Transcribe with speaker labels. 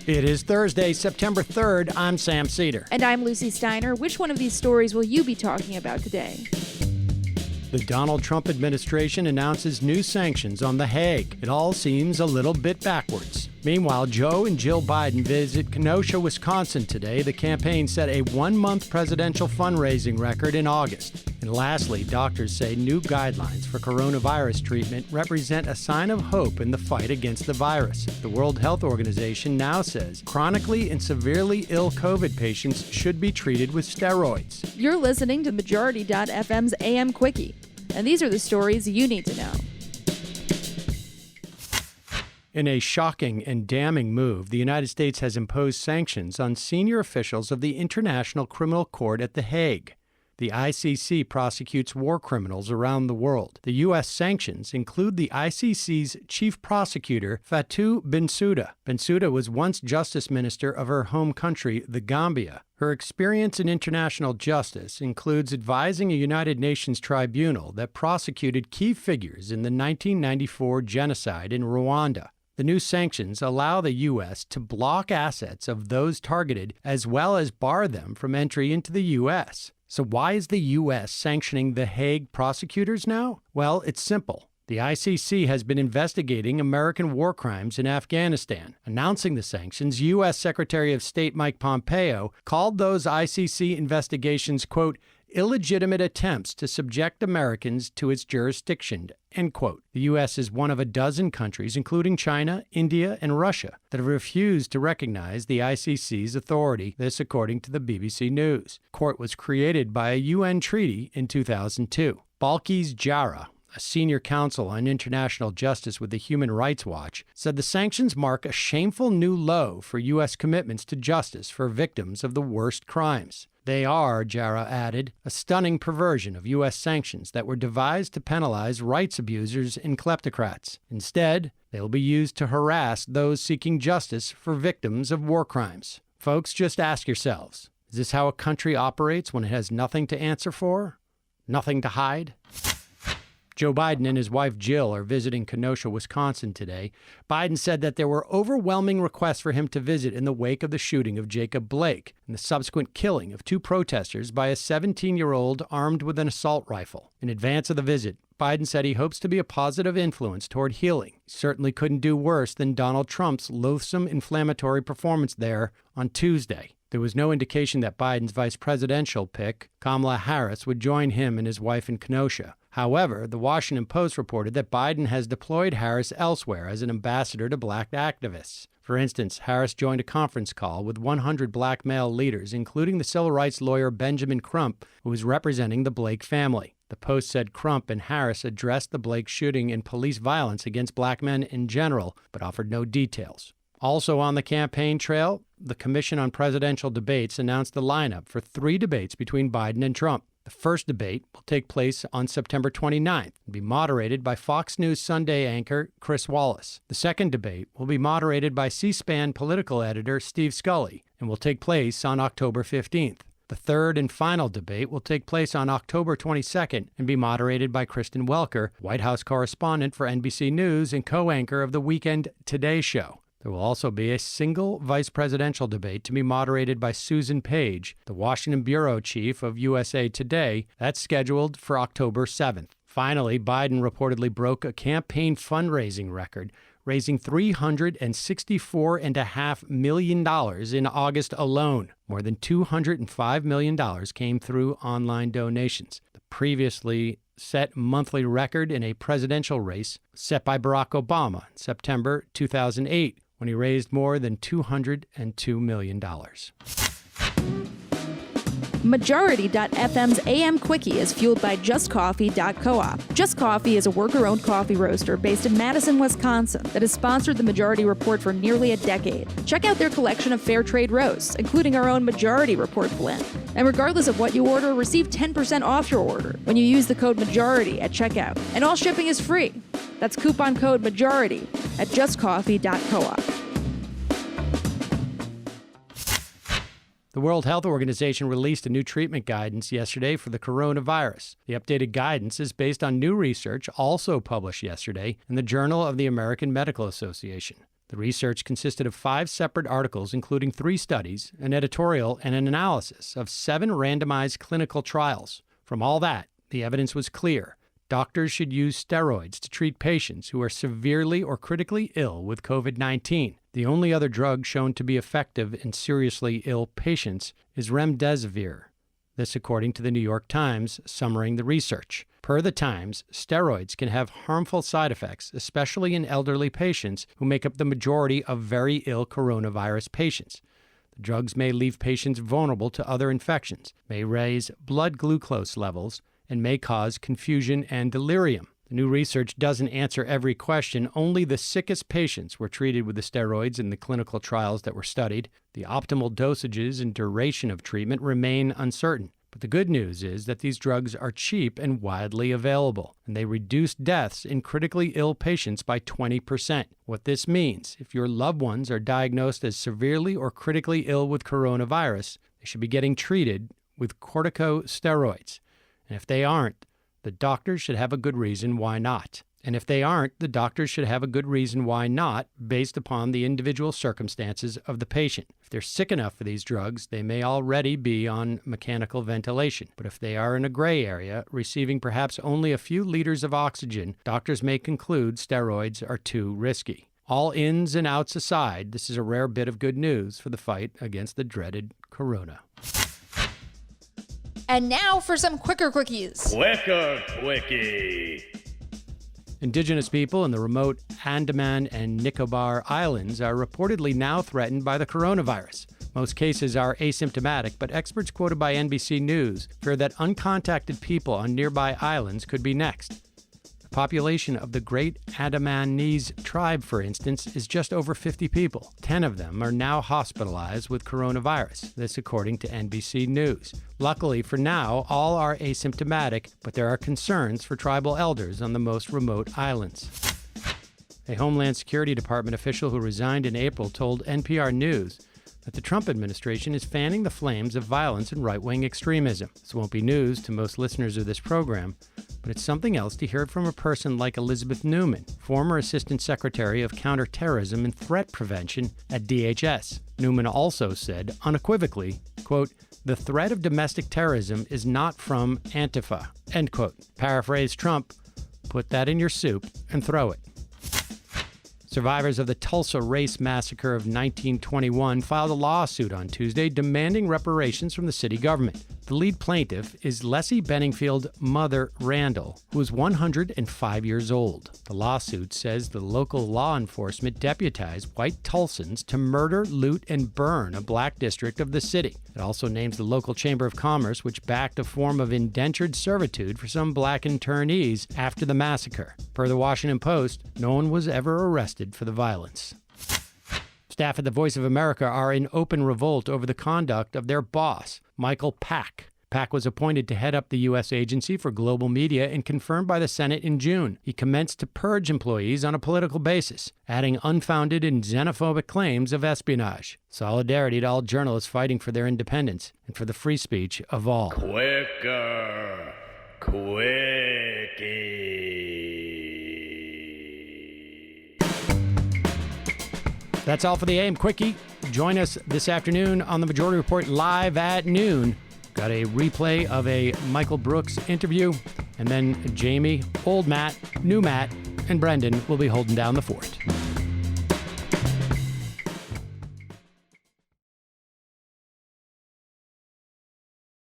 Speaker 1: It is Thursday, September 3rd. I'm Sam Cedar.
Speaker 2: And I'm Lucy Steiner. Which one of these stories will you be talking about today?
Speaker 1: The Donald Trump administration announces new sanctions on the Hague. It all seems a little bit backwards. Meanwhile, Joe and Jill Biden visit Kenosha, Wisconsin today. The campaign set a one-month presidential fundraising record in August. And lastly, doctors say new guidelines for coronavirus treatment represent a sign of hope in the fight against the virus. The World Health Organization now says chronically and severely ill COVID patients should be treated with steroids.
Speaker 2: You're listening to Majority.fm's AM Quickie, and these are the stories you need to know.
Speaker 1: In a shocking and damning move, the United States has imposed sanctions on senior officials of the International Criminal Court at The Hague. The ICC prosecutes war criminals around the world. The U.S. sanctions include the ICC's chief prosecutor, Fatou Bensouda. Bensouda was once justice minister of her home country, the Gambia. Her experience in international justice includes advising a United Nations tribunal that prosecuted key figures in the 1994 genocide in Rwanda. The new sanctions allow the U.S. to block assets of those targeted as well as bar them from entry into the U.S. So why is the U.S. sanctioning the Hague prosecutors now? Well, it's simple. The ICC has been investigating American war crimes in Afghanistan. Announcing the sanctions, U.S. Secretary of State Mike Pompeo called those ICC investigations, quote, illegitimate attempts to subject Americans to its jurisdiction, end quote. The U.S. is one of a dozen countries, including China, India, and Russia, that have refused to recognize the ICC's authority, this according to the BBC News. The court was created by a UN treaty in 2002. Balkis Jara, a senior counsel on international justice with the Human Rights Watch, said the sanctions mark a shameful new low for U.S. commitments to justice for victims of the worst crimes. They are, Jara added, a stunning perversion of U.S. sanctions that were devised to penalize rights abusers and kleptocrats. Instead, they will be used to harass those seeking justice for victims of war crimes. Folks, just ask yourselves, is this how a country operates when it has nothing to answer for? Nothing to hide? Joe Biden and his wife Jill are visiting Kenosha, Wisconsin today. Biden said that there were overwhelming requests for him to visit in the wake of the shooting of Jacob Blake and the subsequent killing of two protesters by a 17-year-old armed with an assault rifle. In advance of the visit, Biden said he hopes to be a positive influence toward healing. He certainly couldn't do worse than Donald Trump's loathsome, inflammatory performance there on Tuesday. There was no indication that Biden's vice presidential pick, Kamala Harris, would join him and his wife in Kenosha. However, the Washington Post reported that Biden has deployed Harris elsewhere as an ambassador to black activists. For instance, Harris joined a conference call with 100 black male leaders, including the civil rights lawyer Benjamin Crump, who was representing the Blake family. The Post said Crump and Harris addressed the Blake shooting and police violence against black men in general, but offered no details. Also on the campaign trail, the Commission on Presidential Debates announced the lineup for 3 debates between Biden and Trump. The first debate will take place on September 29th and be moderated by Fox News Sunday anchor Chris Wallace. The second debate will be moderated by C-SPAN political editor Steve Scully and will take place on October 15th. The third and final debate will take place on October 22nd and be moderated by Kristen Welker, White House correspondent for NBC News and co-anchor of the Weekend Today show. There will also be a single vice presidential debate to be moderated by Susan Page, the Washington bureau chief of USA Today. That's scheduled for October 7th. Finally, Biden reportedly broke a campaign fundraising record, raising $364.5 million in August alone. More than $205 million came through online donations. The previously set monthly record in a presidential race set by Barack Obama in September 2008. When he raised more than $202 million.
Speaker 2: Majority.fm's AM Quickie is fueled by JustCoffee.coop. Just Coffee is a worker-owned coffee roaster based in Madison, Wisconsin that has sponsored the Majority Report for nearly a decade. Check out their collection of fair trade roasts, including our own Majority Report blend. And regardless of what you order, receive 10% off your order when you use the code MAJORITY at checkout. And all shipping is free. That's coupon code MAJORITY at JustCoffee.coop.
Speaker 1: The World Health Organization released a new treatment guidance yesterday for the coronavirus. The updated guidance is based on new research also published yesterday in the Journal of the American Medical Association. The research consisted of 5 separate articles, including 3 studies, an editorial, and an analysis of 7 randomized clinical trials. From all that, the evidence was clear. Doctors should use steroids to treat patients who are severely or critically ill with COVID-19. The only other drug shown to be effective in seriously ill patients is remdesivir. This according to the New York Times, summarizing the research. Per the Times, steroids can have harmful side effects, especially in elderly patients who make up the majority of very ill coronavirus patients. The drugs may leave patients vulnerable to other infections, may raise blood glucose levels, and may cause confusion and delirium. The new research doesn't answer every question. Only the sickest patients were treated with the steroids in the clinical trials that were studied. The optimal dosages and duration of treatment remain uncertain. But the good news is that these drugs are cheap and widely available, and they reduce deaths in critically ill patients by 20%. What this means, if your loved ones are diagnosed as severely or critically ill with coronavirus, they should be getting treated with corticosteroids. And if they aren't, the doctors should have a good reason why not. And if they aren't, the doctors should have a good reason why not, based upon the individual circumstances of the patient. If they're sick enough for these drugs, they may already be on mechanical ventilation. But if they are in a gray area, receiving perhaps only a few liters of oxygen, doctors may conclude steroids are too risky. All ins and outs aside, this is a rare bit of good news for the fight against the dreaded corona.
Speaker 3: And now for some quicker quickies.
Speaker 4: Quicker quickie.
Speaker 1: Indigenous people in the remote Andaman and Nicobar Islands are reportedly now threatened by the coronavirus. Most cases are asymptomatic, but experts quoted by NBC News fear that uncontacted people on nearby islands could be next. The population of the Great Andamanese tribe, for instance, is just over 50 people. 10 of them are now hospitalized with coronavirus, this according to NBC News. Luckily for now, all are asymptomatic, but there are concerns for tribal elders on the most remote islands. A Homeland Security Department official who resigned in April told NPR News that the Trump administration is fanning the flames of violence and right-wing extremism. This won't be news to most listeners of this program, but it's something else to hear it from a person like Elizabeth Newman, former Assistant Secretary of Counterterrorism and Threat Prevention at DHS. Newman also said, unequivocally, quote, "The threat of domestic terrorism is not from Antifa," end quote. Paraphrase Trump, put that in your soup and throw it. Survivors of the Tulsa Race Massacre of 1921 filed a lawsuit on Tuesday demanding reparations from the city government. The lead plaintiff is Leslie Benningfield's mother, Randall, who is 105 years old. The lawsuit says the local law enforcement deputized white Tulsans to murder, loot, and burn a black district of the city. It also names the local Chamber of Commerce, which backed a form of indentured servitude for some black internees after the massacre. Per the Washington Post, no one was ever arrested for the violence. Staff at the Voice of America are in open revolt over the conduct of their boss, Michael Pack. Pack was appointed to head up the U.S. Agency for Global Media and confirmed by the Senate in June. He commenced to purge employees on a political basis, adding unfounded and xenophobic claims of espionage. Solidarity to all journalists fighting for their independence and for the free speech of all.
Speaker 4: Quicker quickie.
Speaker 1: That's all for the AM Quickie. Join us this afternoon on the Majority Report live at noon. Got a replay of a Michael Brooks interview, and then Jamie, Old Matt, New Matt, and Brendan will be holding down the fort.